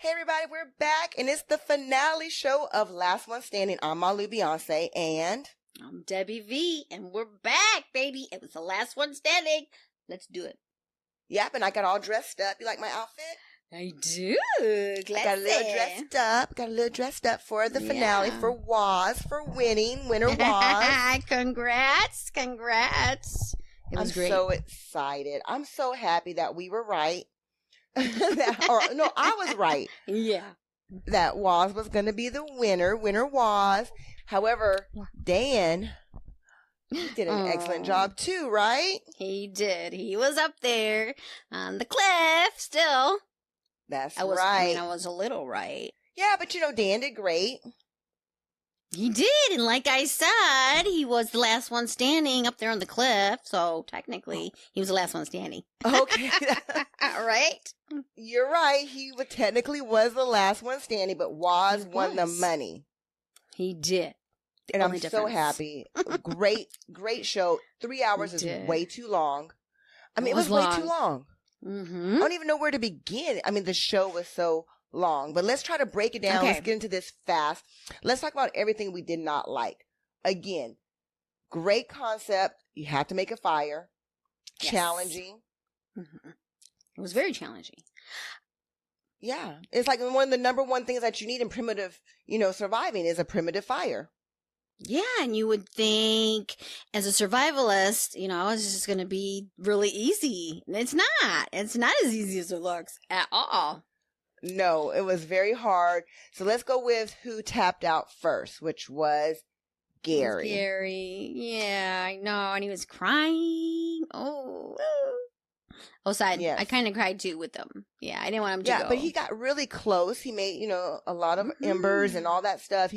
Hey everybody, we're back and it's the finale show of Last One Standing. I'm MaLu Beyonce and I'm Debbie V and we're back, baby. It was the last one standing. Let's do it. Yep, and I got all dressed up. You like my outfit? I do. I got a little dressed up for the finale for Waz, for winner Waz. Congrats. It was great. I'm so excited. I'm so happy that we were right. I was right. Yeah. That Waz was going to be the winner. Winner Waz. However, Dan did an excellent job too, right? He did. He was up there on the cliff still. That's right. I mean, I was a little right. Yeah, but Dan did great. He did, and like I said, he was the last one standing up there on the cliff, so technically, he was the last one standing. Okay. Right? You're right, he technically was the last one standing, but Waz won the money. He did. And I'm so happy. Great show. 3 hours is way too long. I mean, it was way too long. Mm-hmm. I don't even know where to begin. I mean, the show was so long, but let's try to break it down. Okay. Let's get into this fast. Let's talk about everything we did not like. Again, great concept. You have to make a fire. Yes. Challenging. Mm-hmm. It was very challenging. Yeah. It's like one of the number one things that you need in primitive, surviving is a primitive fire. Yeah, and you would think as a survivalist, it's just going to be really easy. It's not. It's not as easy as it looks at all. No, it was very hard. So let's go with who tapped out first, which was Gary. Yeah, I know. And he was crying. Oh, side. Yeah. I kind of cried too with them. Yeah, I didn't want him to go. Yeah, but he got really close. He made, a lot of embers and all that stuff.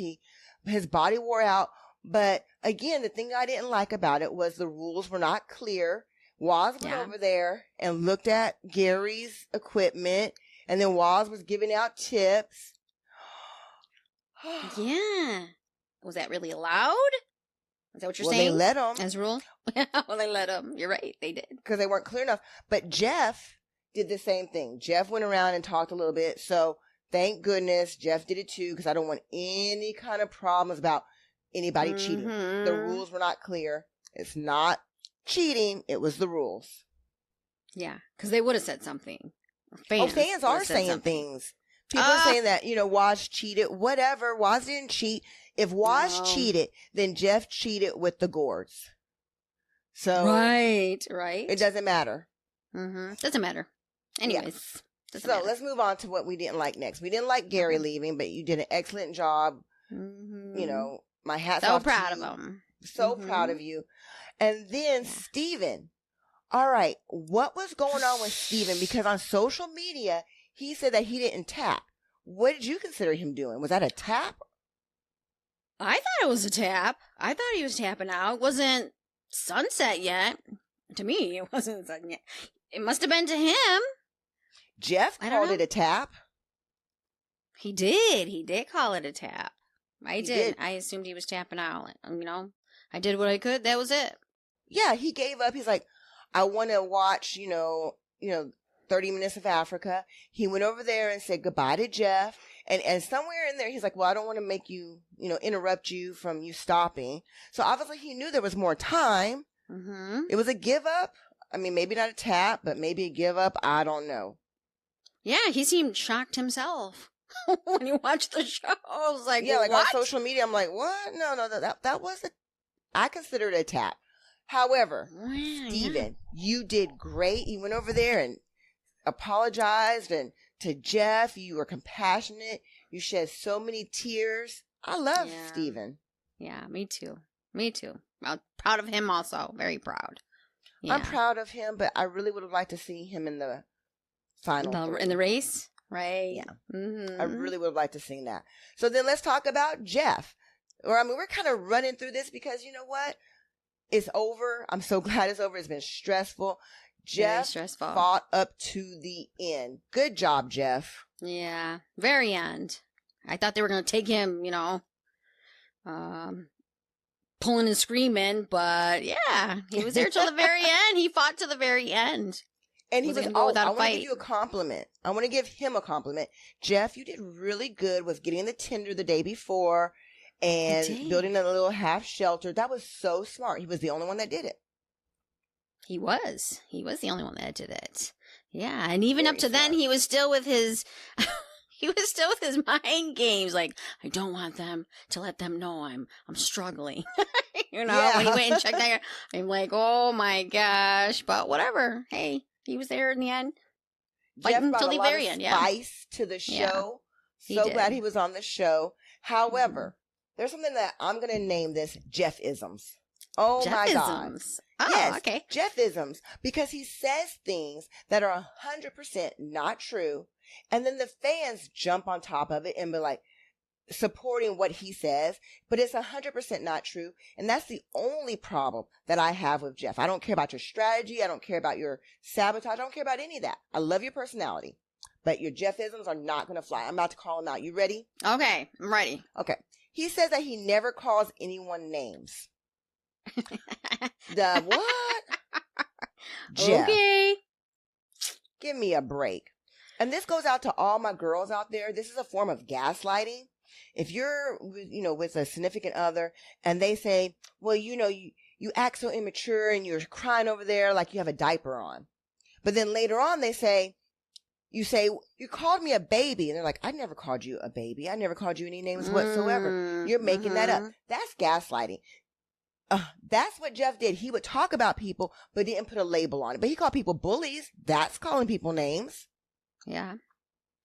His body wore out. But again, the thing I didn't like about it was the rules were not clear. Waz went over there and looked at Gary's equipment. And then Waz was giving out tips. Yeah. Was that really allowed? Is that what you're saying? They let them. As a rule? Well, they let them. You're right. They did. Because they weren't clear enough. But Jeff did the same thing. Jeff went around and talked a little bit. So thank goodness Jeff did it too. Because I don't want any kind of problems about anybody cheating. The rules were not clear. It's not cheating. It was the rules. Yeah. Because they would have said something. Fans are saying things. People are saying that, Waz cheated. Whatever. Waz didn't cheat. If Waz cheated, then Jeff cheated with the gourds. So Right. It doesn't matter. Doesn't matter. Anyways. Yeah. So let's move on to what we didn't like next. We didn't like Gary leaving, but you did an excellent job. My hat's off to you. So proud of him. So proud of you. And then Steven. All right, what was going on with Steven? Because on social media, he said that he didn't tap. What did you consider him doing? Was that a tap? I thought it was a tap. I thought he was tapping out. It wasn't sunset yet. To me, it wasn't sunset yet. It must have been to him. Jeff called it a tap. He did. He did call it a tap. I did. I assumed he was tapping out. I did what I could. That was it. Yeah, he gave up. He's like, I want to watch, 30 Minutes of Africa. He went over there and said goodbye to Jeff. And somewhere in there, he's like, well, I don't want to make you, interrupt you from you stopping. So obviously he knew there was more time. It was a give up. I mean, maybe not a tap, but maybe a give up. I don't know. Yeah, he seemed shocked himself when he watched the show. I was like, yeah, what? On social media, I'm like, what? No, that was I consider it a tap. However, Steven, you did great. You went over there and apologized, and to Jeff, you were compassionate. You shed so many tears. I love Steven. Yeah, me too. I'm proud of him also. Very proud. Yeah. I'm proud of him, but I really would have liked to see him in the final. In the race? Right. Yeah. I really would have liked to see that. So then let's talk about Jeff. We're kind of running through this because you know what? It's over. I'm so glad it's over. It's been stressful. Jeff fought up to the end. Good job, Jeff. Yeah, very end. I thought they were going to take him, pulling and screaming, but yeah, he was there till the very end. He fought to the very end. And he Was it was, gonna go without I a want to give fight? you a compliment. I want to give him a compliment. Jeff, you did really good with getting the Tinder the day before and did. building a little half shelter. That was so smart. He was the only one that did it. He was. He was the only one that did it. Yeah, and even Very up to then, smart. he was still with his. He was still with his mind games. Like, I don't want them to let them know I'm struggling. When he went and checked that, I'm like, oh my gosh! But whatever. Hey, he was there in the end. Jeff brought until a the lot very of end. Yeah, spice to the Yeah, show. he So did. glad he was on the show. However, there's something that I'm going to name this Jeff-isms. Oh my God. Jeff-isms. Oh, Yes, okay. Jeff-isms, because he says things that are 100% not true, and then the fans jump on top of it and be like, supporting what he says, but it's 100% not true. And that's the only problem that I have with Jeff. I don't care about your strategy. I don't care about your sabotage. I don't care about any of that. I love your personality, but your Jeff-isms are not going to fly. I'm about to call him out. You ready? Okay, I'm ready. Okay. He says that he never calls anyone names. The what? Jeff, Okay. give me a break. And this goes out to all my girls out there. This is a form of gaslighting. If you're, with a significant other and they say, well, you act so immature and you're crying over there like you have a diaper on. But then later on you say, you called me a baby. And they're like, I never called you a baby. I never called you any names whatsoever. You're making that up. That's gaslighting. That's what Jeff did. He would talk about people, but didn't put a label on it. But he called people bullies. That's calling people names. Yeah.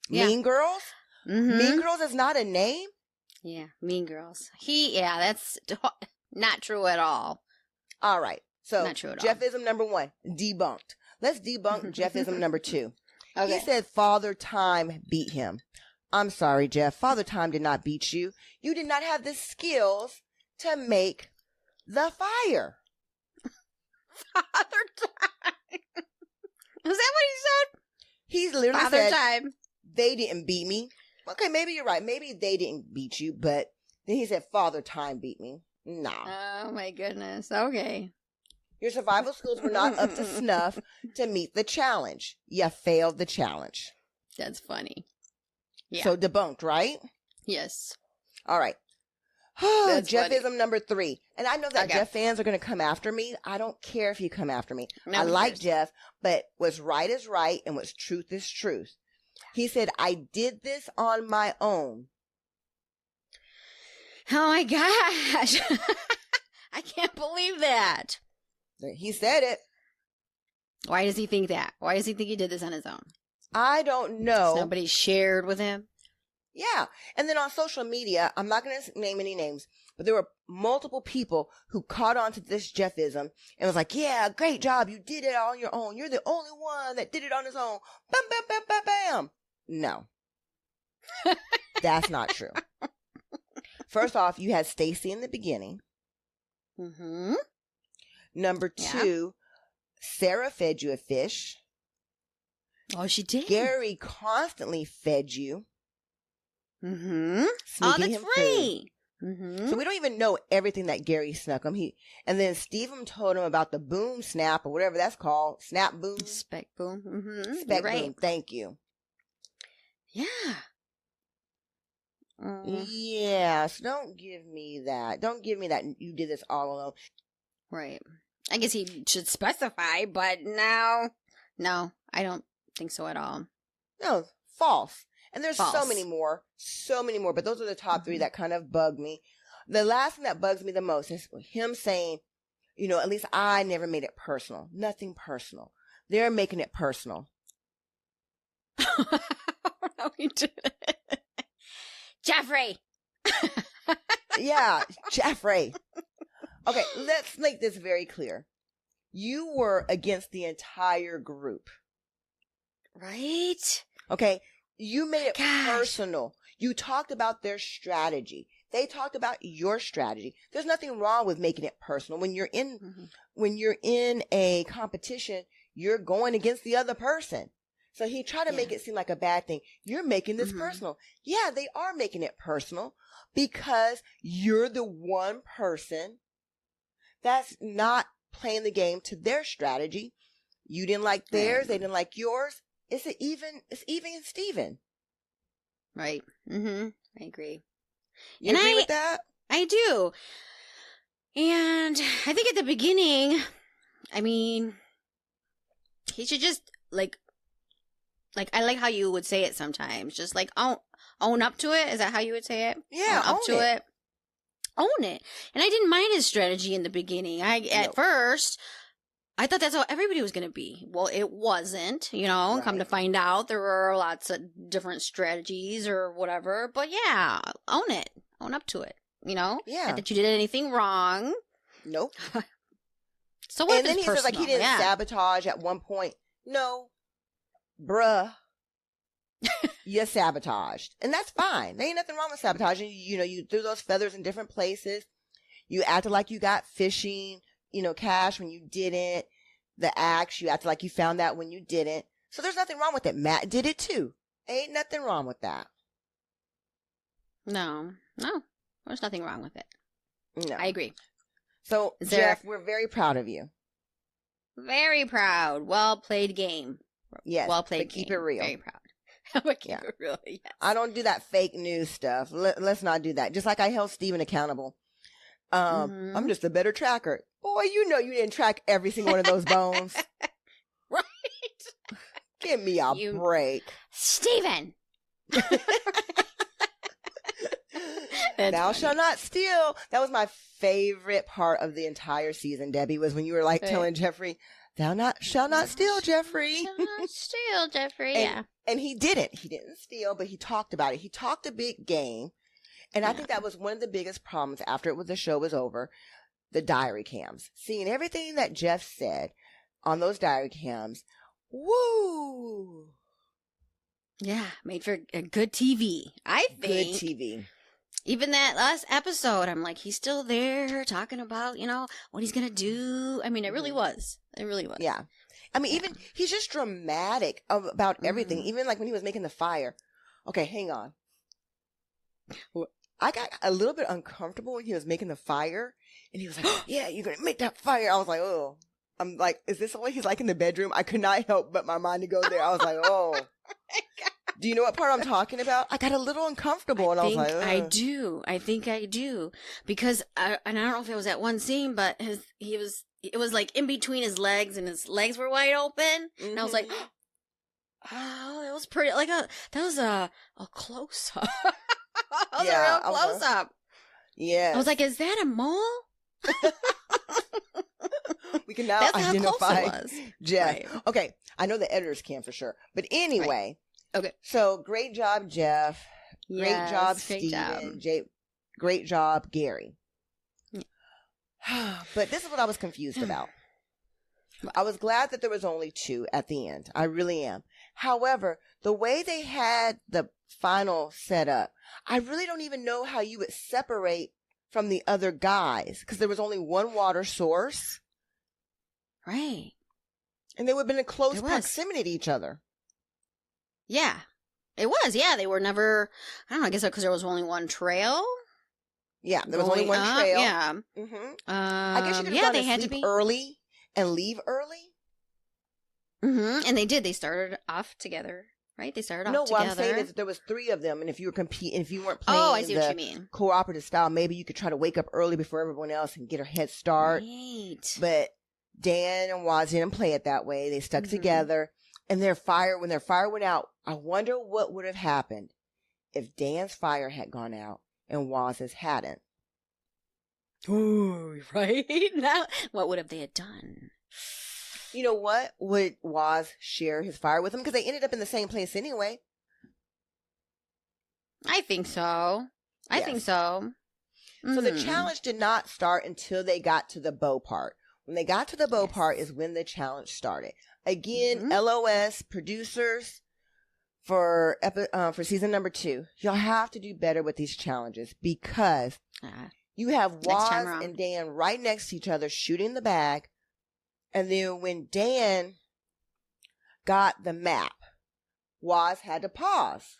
Mean Girls? Mm-hmm. Mean Girls is not a name? Yeah, Mean Girls. That's not true at all. All right. So, Not true at all. Jeff-ism number 1, debunked. Let's debunk Jeff-ism number 2. Okay. He said Father Time beat him. I'm sorry, Jeff. Father Time did not beat you. You did not have the skills to make the fire. Father Time. Was that what he said? He literally Father said, Time. they didn't beat me. Okay, maybe you're right. Maybe they didn't beat you, but then he said Father Time beat me. Nah. Oh my goodness. Okay. Your survival skills were not up to snuff to meet the challenge. You failed the challenge. That's funny. Yeah. So debunked, right? Yes. All right. That's Jeff-ism number 3. And I know that Okay. Jeff fans are going to come after me. I don't care if you come after me. No, I who like cares? Jeff, but what's right is right and what's truth is truth. He said, I did this on my own. Oh my gosh. I can't believe that. He said it. Why does he think that? Why does he think he did this on his own? I don't know. Somebody shared with him? Yeah. And then on social media, I'm not going to name any names, but there were multiple people who caught on to this Jeff-ism and was like, yeah, great job. You did it on your own. You're the only one that did it on his own. Bam, bam, bam, bam, bam. No. That's not true. First off, you had Stacy in the beginning. Mm-hmm. Number 2, Sarah fed you a fish. Oh, she did. Gary constantly fed you. Mm-hmm. Oh, Sneaking that's him food. right. Mm-hmm. So we don't even know everything that Gary snuck him. And then Stephen told him about the boom snap or whatever that's called. Snap boom. Spec boom. Mm-hmm. Spec You're right. boom. Thank you. Yeah. Mm, Yeah. So don't give me that. Don't give me that you did this all alone. right. I guess he should specify, but no, I don't think so at all. No, false. And there's so False. many more. But those are the top 3 Mhm. that kind of bug me. The last thing that bugs me the most is him saying, at least I never made it personal. Nothing personal. They're making it personal. No, he did. Jeffrey. Yeah, Jeffrey. Okay, let's make this very clear. You were against the entire group. Right? Okay? You made it Gosh. personal. You talked about their strategy. They talked about your strategy. There's nothing wrong with making it personal. When you're in a competition, you're going against the other person. So he tried to make it seem like a bad thing. You're making this personal. Yeah, they are making it personal because you're the one person that's not playing the game to their strategy. You didn't like theirs. They didn't like yours. It's even Steven. Right. Mm-hmm. I agree. You agree with that? I do. And I think at the beginning, I mean, he should just, like, I like how you would say it sometimes. Just, like, own up to it. Is that how you would say it? Yeah, own up to it. Own it. And I didn't mind his strategy in the beginning. At first, I thought that's how everybody was going to be. Well, it wasn't, you know. Right. Come to find out, there were lots of different strategies or whatever. But yeah, own it. Own up to it, you know? Yeah. Not that you did anything wrong. Nope. So what? And then he says, like, he didn't sabotage at one point. No. Bruh. You sabotaged. And that's fine. There ain't nothing wrong with sabotaging. You know, you threw those feathers in different places. You acted like you got fishing, you know, cash when you didn't. The axe, you acted like you found that when you didn't. So there's nothing wrong with it. Matt did it too. Ain't nothing wrong with that. No. There's nothing wrong with it. No. I agree. So, Jeff, we're very proud of you. Very proud. Well played game. Yes. Well played Keep it real. Very proud. But keep it real, yes. I don't do that fake news stuff. Let's not do that. Just like I held Steven accountable. I'm just a better tracker. Boy, you know you didn't track every single one of those bones. Right. Give me a break. Steven! Thou shalt not steal. That was my favorite part of the entire season, Debbie, was when you were like telling Jeffrey, thou shalt not steal, Jeffrey. Shall not steal, Jeffrey. Yeah. And he didn't. He didn't steal, but he talked about it. He talked a big game. And I think that was one of the biggest problems after the show was over. The diary cams. Seeing everything that Jeff said on those diary cams. Woo! Yeah, made for a good TV. I think. Good TV. Even that last episode, I'm like, he's still there talking about, you know, what he's going to do. I mean, it really was. It really was. Yeah. I mean, even, he's just dramatic about everything. Even like when he was making the fire. Okay, hang on. I got a little bit uncomfortable when he was making the fire. And he was like, yeah, you're going to make that fire. I was like, oh. I'm like, is this the way he's like in the bedroom? I could not help but my mind to go there. I was like, oh. Do you know what part I'm talking about? I got a little uncomfortable, and I was like, ugh. I do. I think I do. Because, and I don't know if it was that one scene, but it was like in between his legs, and his legs were wide open. And I was like, oh, it was pretty, like that was a close-up. That was a real close-up. Yeah. I was like, is that a mole? We can now identify Jeff. Right. Okay, I know the editors can for sure. But anyway. Right. Okay. So, great job, Jeff. Yes, great job, Steven. Great job, Gary. But this is what I was confused about. I was glad that there was only 2 at the end. I really am. However, the way they had the final set up, I really don't even know how you would separate from the other guys, because there was only one water source. Right. And they would have been in close proximity to each other. Yeah. It was, yeah. They were never, I don't know, I guess because there was only one trail. Yeah, there was only one trail. Yeah. Mm-hmm. I guess you could have gone to sleep early and leave early. Mm-hmm. And they did. They started off together. Right? They started off together. No, what I'm saying is there was 3 of them, and if you were competing, if you weren't playing I see what you mean. Cooperative style, maybe you could try to wake up early before everyone else and get a head start. Right. But Dan and Waz didn't play it that way. They stuck together, and when their fire went out, I wonder what would have happened if Dan's fire had gone out and Waz's hadn't. Ooh, right? Now, what would have they had done? You know what? Would Waz share his fire with him? Because they ended up in the same place anyway. I think so. I think so. So the challenge did not start until they got to the bow part. When they got to the bow part is when the challenge started. Again, LOS producers for season number 2. Y'all have to do better with these challenges, because you have Waz and Dan right next to each other shooting the bag. And then when Dan got the map, Waz had to pause.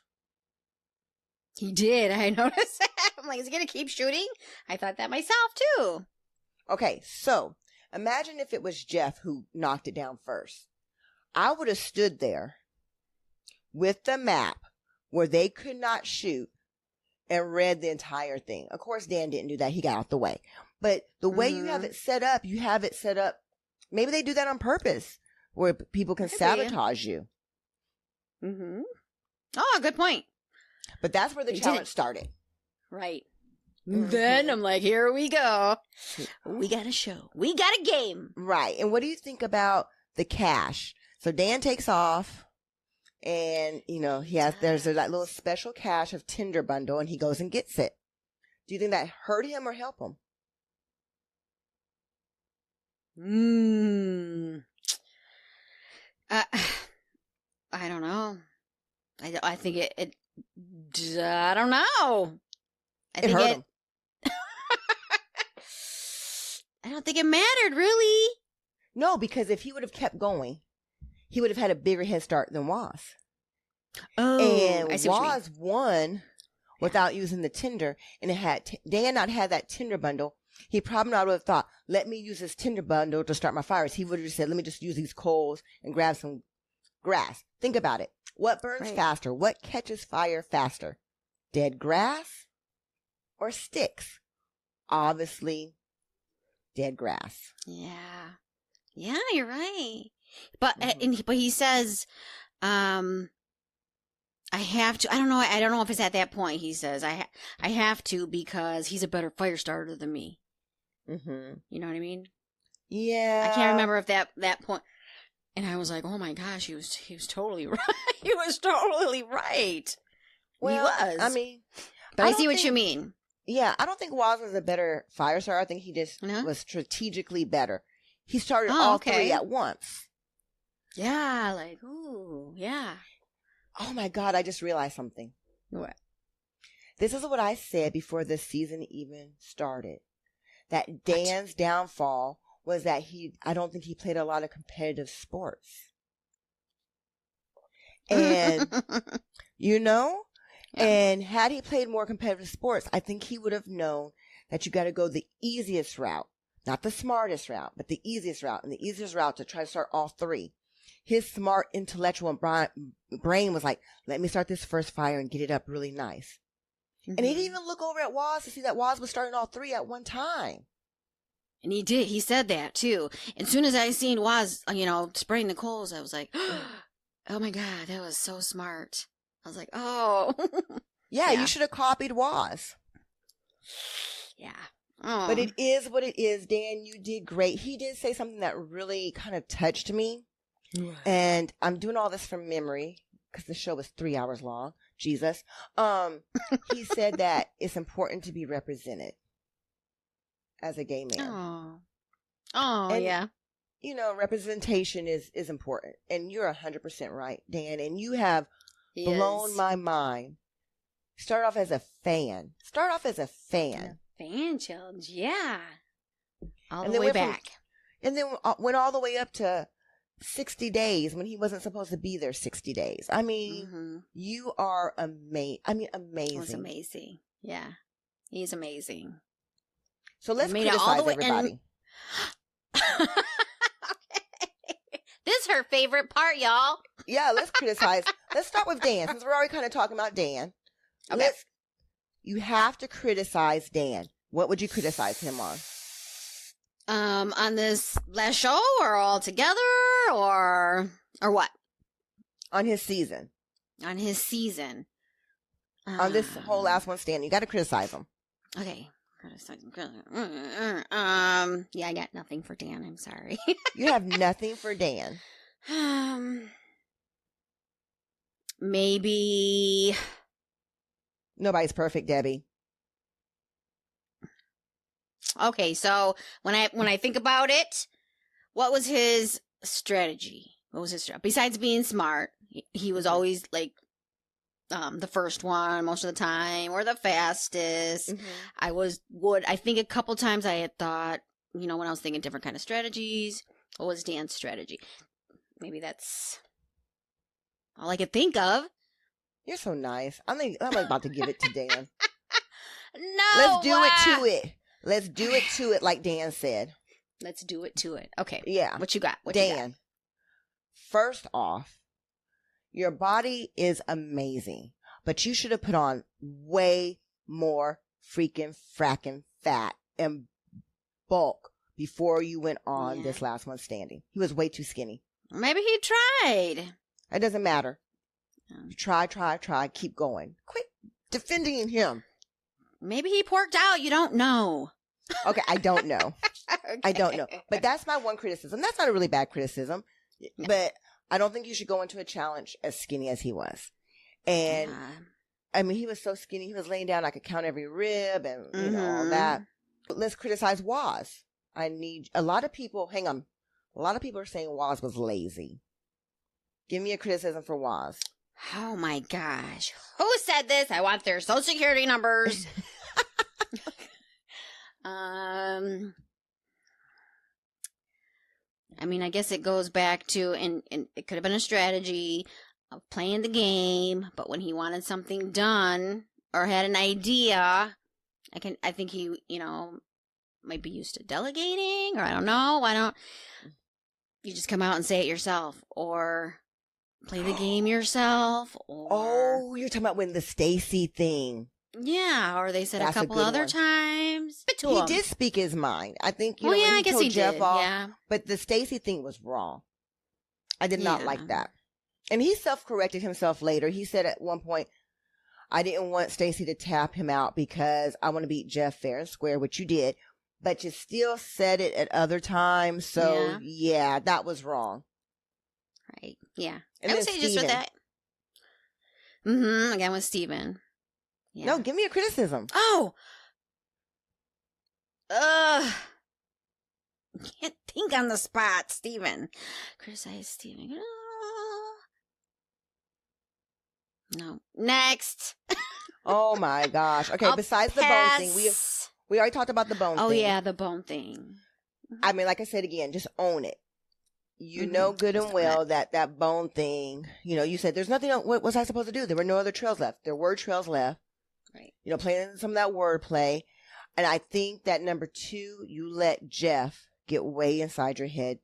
He did. I noticed that. I'm like, is he going to keep shooting? I thought that myself, too. Okay, so imagine if it was Jeff who knocked it down first. I would have stood there with the map where they could not shoot and read the entire thing. Of course, Dan didn't do that. He got out the way. But the way you have it set up, maybe they do that on purpose where people can sabotage you. Mm-hmm. Oh, good point. But that's where the challenge started. Right. Then I'm like, here we go. We got a show. We got a game. Right. And what do you think about the cash? So Dan takes off and, there's that little special cash of Tinder bundle and he goes and gets it. Do you think that hurt him or help him? I don't know. I think it I don't know. It hurt him. I don't think it mattered, really. No, because if he would have kept going, he would have had a bigger head start than Waz. Oh, and I see what you Waz won without using the Tinder. And had Dan not had that Tinder bundle, he probably not would have thought, let me use this Tinder bundle to start my fires. He would have just said, let me just use these coals and grab some grass. Think about it. What burns faster? What catches fire faster? Dead grass or sticks? Obviously, dead grass. Yeah. Yeah, you're right. But but he says, I have to. I don't know if it's at that point. He says, I have to because he's a better fire starter than me. Mm-hmm. You know what I mean? Yeah. I can't remember if that point. And I was like, oh my gosh, he was totally right. He was totally right. Well, he was. I mean, but I see what you mean. Yeah, I don't think Waz was a better fire starter. I think he just was strategically better. He started all three at once. Yeah, like, ooh, yeah. Oh my God, I just realized something. What? This is what I said before the season even started. That Dan's downfall was that I don't think he played a lot of competitive sports. And, and had he played more competitive sports, I think he would have known that you got to go the easiest route, not the smartest route, but the easiest route. And the easiest route to try to start all three. His smart intellectual brain was like, let me start this first fire and get it up really nice. Mm-hmm. And he didn't even look over at Waz to see that Waz was starting all three at one time. And he did. He said that, too. As soon as I seen Waz, spraying the coals, I was like, oh, my God, that was so smart. I was like, oh. Yeah, you should have copied Waz. Yeah. Oh. But it is what it is. Dan, you did great. He did say something that really kind of touched me. And I'm doing all this from memory because the show was 3 hours long. Jesus. He said that it's important to be represented as a gay man. Oh, yeah. Representation is important. And you're 100% right, Dan. And you have blown my mind. Start off as a fan. Fan challenge, yeah. All and the way back. And then went all the way up to 60 days when he wasn't supposed to be there 60 days. I mean, you are amazing. Amazing. It was amazing. Yeah. He's amazing. So let's criticize everybody. Okay. This is her favorite part, y'all. Yeah, let's criticize. Let's start with Dan, since we're already kind of talking about Dan. Okay. You have to criticize Dan. What would you criticize him on? On this last show or all together or what? On his season. On his season. On this whole last one standing. You got to criticize him. Okay. Yeah, I got nothing for Dan. I'm sorry. You have nothing for Dan. Maybe. Nobody's perfect, Debbie. Okay, so when I think about it, what was his strategy? Besides being smart, he was always like the first one most of the time or the fastest. Mm-hmm. I think a couple times I had thought, when I was thinking different kind of strategies, what was Dan's strategy? Maybe that's all I could think of. You're so nice. I'm about to give it to Dan. No. Let's do it to it. Let's do it to it like Dan said. Let's do it to it. Okay. Yeah. What you got? Dan. first off, your body is amazing, but you should have put on way more freaking fracking fat and bulk before you went on this last one standing. He was way too skinny. Maybe he tried. It doesn't matter. You try, keep going. Quit defending him. Maybe he porked out. You don't know. Okay, I don't know. Okay. I don't know. But that's my one criticism. That's not a really bad criticism. No. But I don't think you should go into a challenge as skinny as he was. And, I mean, he was so skinny. He was laying down. I could count every rib and, you know, all that. But let's criticize Waz. A lot of people are saying Waz was lazy. Give me a criticism for Waz. Oh my gosh. Who said this? I want their social security numbers. I mean, I guess it goes back to, and it could have been a strategy of playing the game, but when he wanted something done or had an idea, I think he, you know, might be used to delegating, or I don't know. Why don't you just come out and say it yourself, or play the game yourself? Or you're talking about when the Stacy thing. Yeah, or they said a couple other times. But he did speak his mind. I think, when I he guess told he Jeff did. off, Yeah. But the Stacy thing was wrong. I did not like that. And he self-corrected himself later. He said at one point, I didn't want Stacy to tap him out because I want to beat Jeff fair and square, which you did. But you still said it at other times. So, yeah that was wrong. Right. Yeah. And I would say just with that. Again with Steven. Yeah. No, give me a criticism. Oh. Can't think on the spot, Steven. Criticize Steven. No. Next. Oh my gosh. Okay, besides the bone thing, we already talked about the bone thing. Oh yeah, the bone thing. I mean, like I said again, just own it. You know good and well that bone thing, you know, you said there's nothing else. What was I supposed to do? There were no other trails left. There were trails left. Right. You know, playing some of that wordplay. And I think that number 2, you let Jeff get way inside your head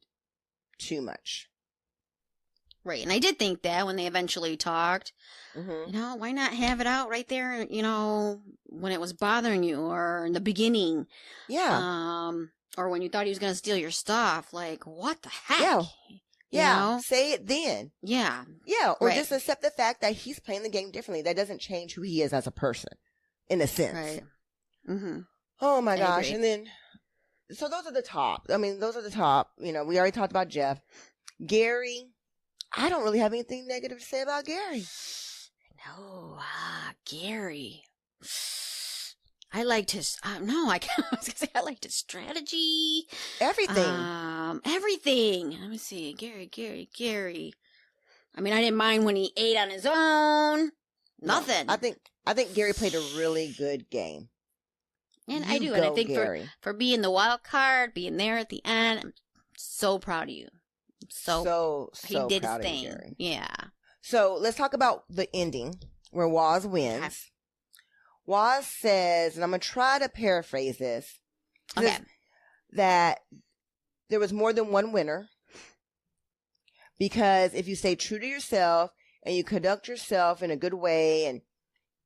too much. Right. And I did think that when they eventually talked, you know, why not have it out right there, you know, when it was bothering you, or in the beginning. Yeah. Or when you thought he was going to steal your stuff. Like, what the heck? Yeah. You know? Say it then. Yeah. Yeah. Or just accept the fact that he's playing the game differently. That doesn't change who he is as a person, in a sense. Right. Oh my gosh. And then, so those are the top. I mean, those are the top. You know, we already talked about Jeff. Gary, I don't really have anything negative to say about Gary. No, Gary. I liked his, no, I was gonna say I liked his strategy. Everything. Everything. Let me see. Gary. I mean, I didn't mind when he ate on his own. Nothing. No, I think Gary played a really good game. And I do. And I think for being the wild card, being there at the end, I'm so proud of you. So he did his thing. Gary. Yeah. So let's talk about the ending where Waz wins. Okay. Waz says, and I'm going to try to paraphrase this, that there was more than one winner, because if you stay true to yourself and you conduct yourself in a good way, and,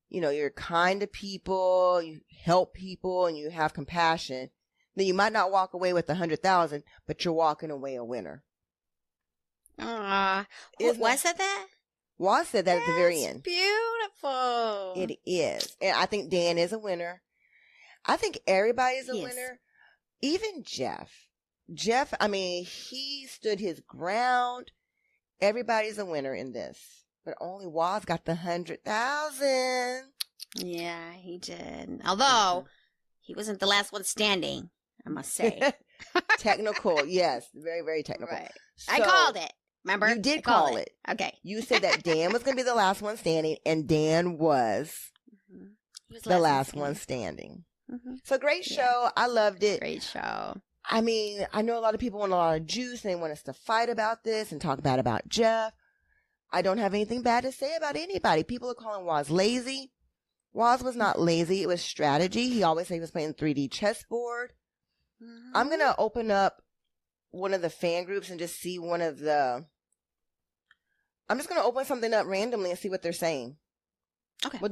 you know, you're kind to people, you help people, and you have compassion, then you might not walk away with 100,000, but you're walking away a winner. Waz said that? Waz said that at the very end. Beautiful. It is. And I think Dan is a winner. I think everybody is a winner. Even Jeff. Jeff, I mean, he stood his ground. Everybody's a winner in this. But only Waz got the 100,000. Yeah, he did. Although, he wasn't the last one standing, I must say. Technical, yes. Very, very technical. Right. So, I called it. Remember? You did call it. Okay. You said that Dan was going to be the last one standing, and Dan was, the last one standing. So great show. I loved it. Great show. I mean, I know a lot of people want a lot of juice, and they want us to fight about this and talk bad about Jeff. I don't have anything bad to say about anybody. People are calling Waz lazy. Waz was not lazy. It was strategy. He always said he was playing 3D chessboard. I'm going to open up one of the fan groups and just see one of the I'm just going to open something up randomly and see what they're saying. Okay. We'll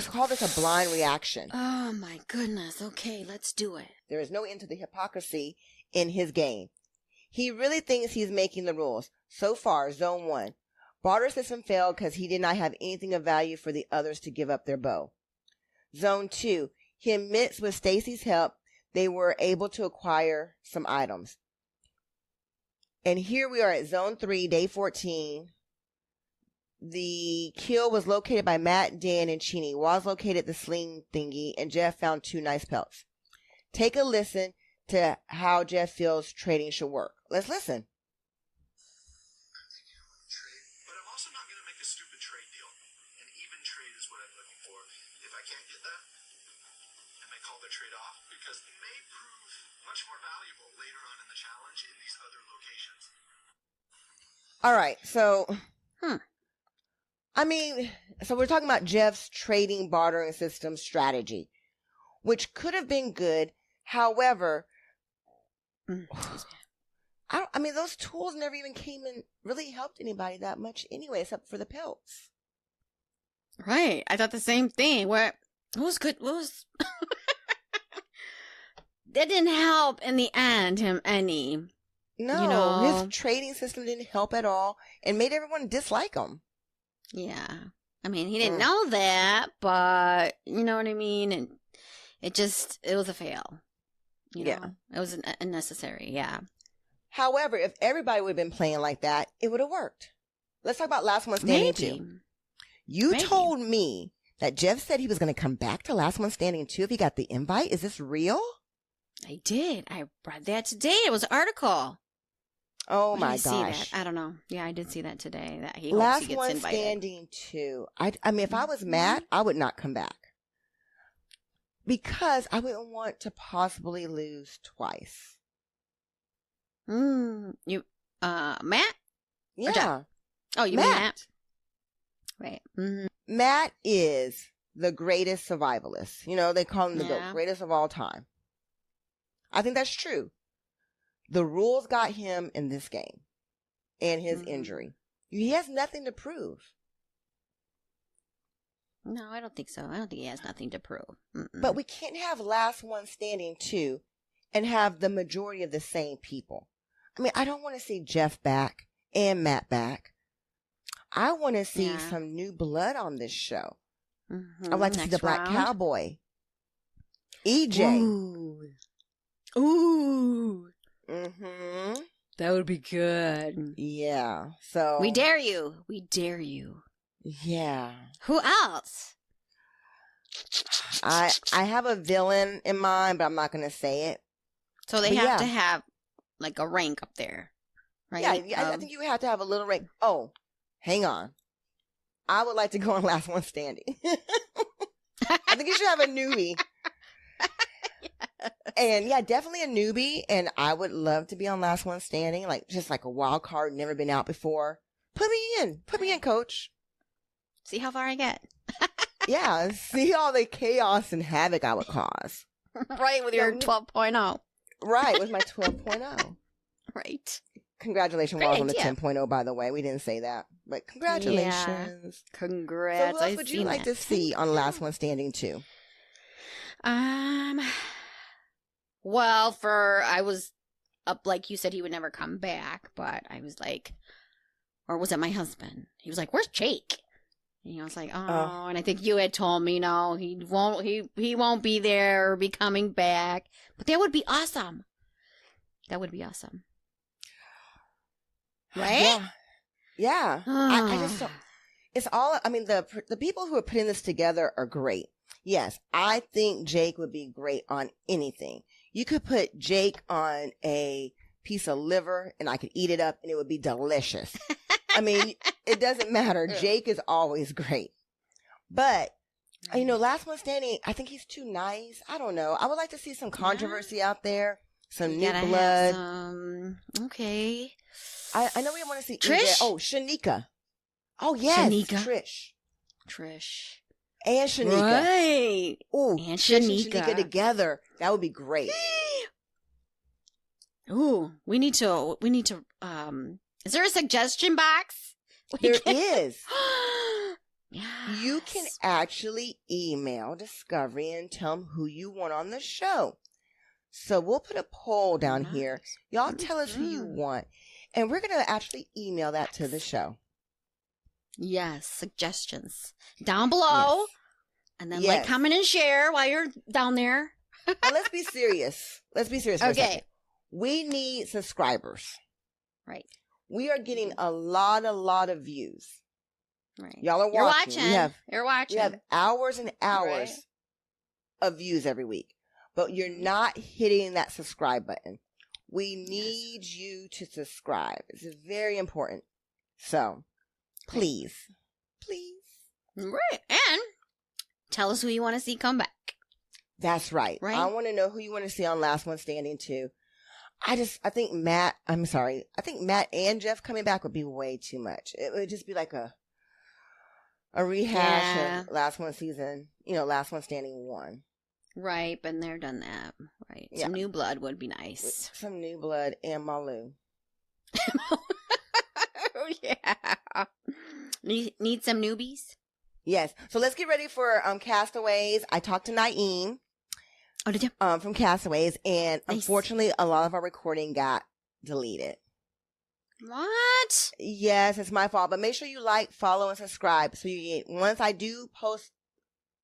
call this a blind reaction. Oh my goodness. Okay, let's do it. There is no end to the hypocrisy in his game. He really thinks he's making the rules. So far, Zone 1. Barter system failed because he did not have anything of value for the others to give up their bow. Zone 2. He admits with Stacy's help, they were able to acquire some items. And here we are at Zone 3, Day 14. The kill was located by Matt, Dan, and Cheney. Was located the sling thingy, and Jeff found 2 nice pelts. Take a listen to how Jeff feels trading should work. Let's listen. But I'm also not going to make a stupid trade deal. An even trade is what I'm looking for. If I can't get that, I may call the trade off because it may prove much more valuable later on in the challenge in these other locations. All right, so so we're talking about Jeff's trading bartering system strategy, which could have been good. However, those tools never even came and really helped anybody that much anyway, except for the pelts. Right. I thought the same thing. What was good? That didn't help in the end him any. No, his trading system didn't help at all and made everyone dislike him. Yeah. I mean, he didn't know that, but you know what I mean? And it was a fail. You know? It was unnecessary. Yeah. However, if everybody would have been playing like that, it would have worked. Let's talk about Last One Standing 2. You told me that Jeff said he was going to come back to Last One Standing 2 if he got the invite. Is this real? I did. I read that today. It was an article. Oh my gosh. See that? I don't know. Yeah, I did see that today. That he hopes he gets invited. Last One Standing 2. I mean, if I was Matt, I would not come back. Because I wouldn't want to possibly lose twice. You, Matt? Yeah. Oh, you mean Matt? Right. Mm-hmm. Matt is the greatest survivalist. You know, they call him the greatest of all time. I think that's true. The rules got him in this game and his injury. He has nothing to prove. No, I don't think so. I don't think he has nothing to prove. But we can't have Last One Standing 2 and have the majority of the same people. I mean, I don't want to see Jeff back and Matt back. I want to see some new blood on this show. I'd like to see the Black Cowboy. EJ. Ooh. Mm-hmm. That would be good. Yeah. So we dare you. We dare you. Yeah. Who else? I have a villain in mind, but I'm not going to say it. So they have to have like a rank up there, right? Yeah, I think you have to have a little rank. Oh, hang on. I would like to go on Last One Standing. I think you should have a newbie. And yeah, definitely a newbie. And I would love to be on Last One Standing, just like a wild card, never been out before. Put me in, coach. See how far I get. Yeah, see all the chaos and havoc I would cause. Right, with your 12.0. Right, with my 12.0. Right. Congratulations, Walls, on the 10.0, by the way. We didn't say that, but congratulations. Yeah. Congrats. So who else would you like to see on Last One Standing 2? Well, I was up, like you said, he would never come back, but I was like, or was it my husband? He was like, where's Jake? And I was like, oh, and I think you had told me, no, he won't be there or be coming back, but that would be awesome. That would be awesome. Right? Yeah. I just don't, it's all, I mean, the people who are putting this together are great. Yes, I think Jake would be great on anything. You could put Jake on a piece of liver and I could eat it up and it would be delicious. I mean, it doesn't matter. Jake is always great. But, Last One Standing, I think he's too nice. I don't know. I would like to see some controversy out there. Some new blood. Okay. I know we want to see Trish. Oh, Shanika. Oh, yes. Shanika. Trish. And Shanika. Right. Ooh, and Trish and Shanika together. That would be great. Ooh, we need to, is there a suggestion box There is. Yes. You can actually email Discovery and tell them who you want on the show. So we'll put a poll down here. Y'all tell us who you want. And we're going to actually email that to the show. Yes, suggestions down below. Yes. And then like, comment, and share while you're down there. And let's be serious. Let's be serious for a second. We need subscribers. Right. We are getting a lot of views. Right. Y'all are watching. You're watching. We have hours and hours of views every week. But you're not hitting that subscribe button. We need you to subscribe. It's very important. So, please. Right. And tell us who you want to see come back. That's right. I want to know who you want to see on Last One Standing too. I think Matt and Jeff coming back would be way too much. It would just be like a rehash of Last One Season, Last One Standing 1. Right, been there, done that. Right. Yeah. Some new blood would be nice. Some new blood and MaLu. Oh, yeah. Need some newbies? Yes. So let's get ready for Castaways. I talked to Naeem. Oh, did you? From Castaways, and unfortunately, a lot of our recording got deleted. What? Yes, it's my fault. But make sure you like, follow, and subscribe. So you get, once I do post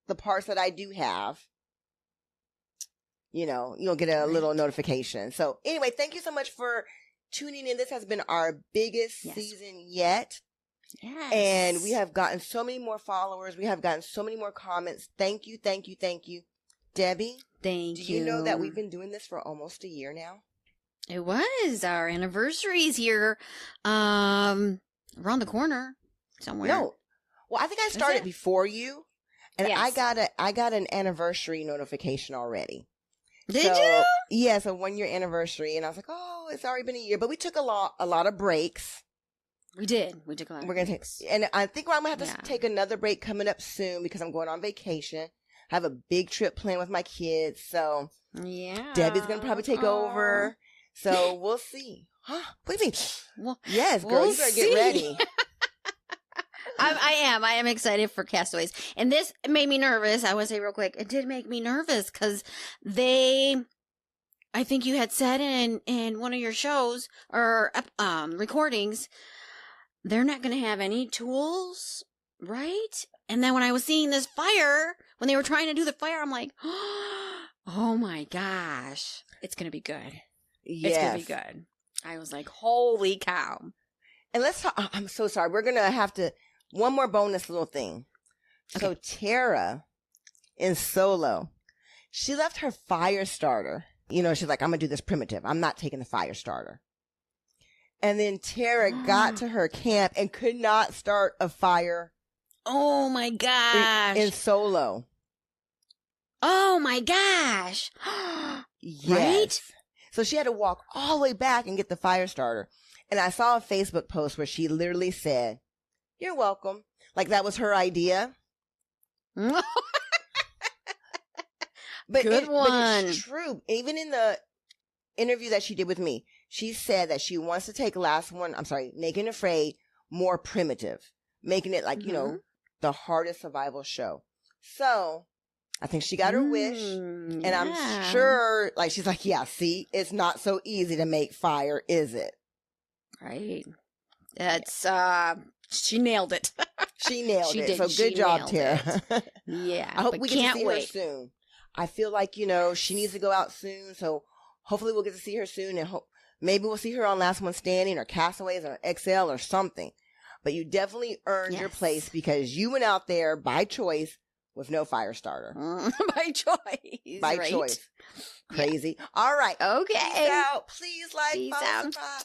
the parts that I do have, you'll get a little notification. So anyway, thank you so much for tuning in. This has been our biggest season yet. Yes. And we have gotten so many more followers. We have gotten so many more comments. Thank you. Debbie, thank you. Do you know that we've been doing this for almost a year now? It was. Our anniversary's here around the corner somewhere. No. Well, I think I started before you. And I got an anniversary notification already. Did you? Yes, a 1 year anniversary. And I was like, oh, it's already been a year. But we took a lot of breaks. We did. We took a lot of breaks. And I think I'm going to have to take another break coming up soon because I'm going on vacation. I have a big trip planned with my kids. So Debbie's going to probably take over. So we'll see. Huh? What do you mean? Well, yes, girl, you better get ready. I am excited for Castaways. And this made me nervous. I want to say real quick, it did make me nervous because I think you had said in one of your shows or recordings, they're not going to have any tools, right? And then when I was seeing this fire, when they were trying to do the fire, I'm like, oh my gosh, it's going to be good. Yes. It's going to be good. I was like, holy cow. And let's talk. I'm so sorry. We're going to have to, one more bonus little thing. Okay. So Tara in Solo, she left her fire starter. She's like, I'm going to do this primitive. I'm not taking the fire starter. And then Tara got to her camp and could not start a fire. Oh my gosh. In Solo. Oh my gosh. Yes. Right? So she had to walk all the way back and get the fire starter. And I saw a Facebook post where she literally said, "You're welcome." Like that was her idea. Good But one. it's true. Even in the interview that she did with me, she said that she wants to take Naked and Afraid more primitive, making it like, the hardest survival show. So I think she got her wish. And I'm sure, like, she's like, yeah, see, it's not so easy to make fire, is it? Right. That's, she nailed it. She nailed it. So good job, Tara. Yeah. I hope we get to see her soon. I feel like, she needs to go out soon. So hopefully we'll get to see her soon. And maybe we'll see her on Last One Standing or Castaways or XL or something. But you definitely earned your place because you went out there by choice with no fire starter. By choice. By choice. Crazy. Yeah. All right. Okay. Peace out. Please like, follow, subscribe.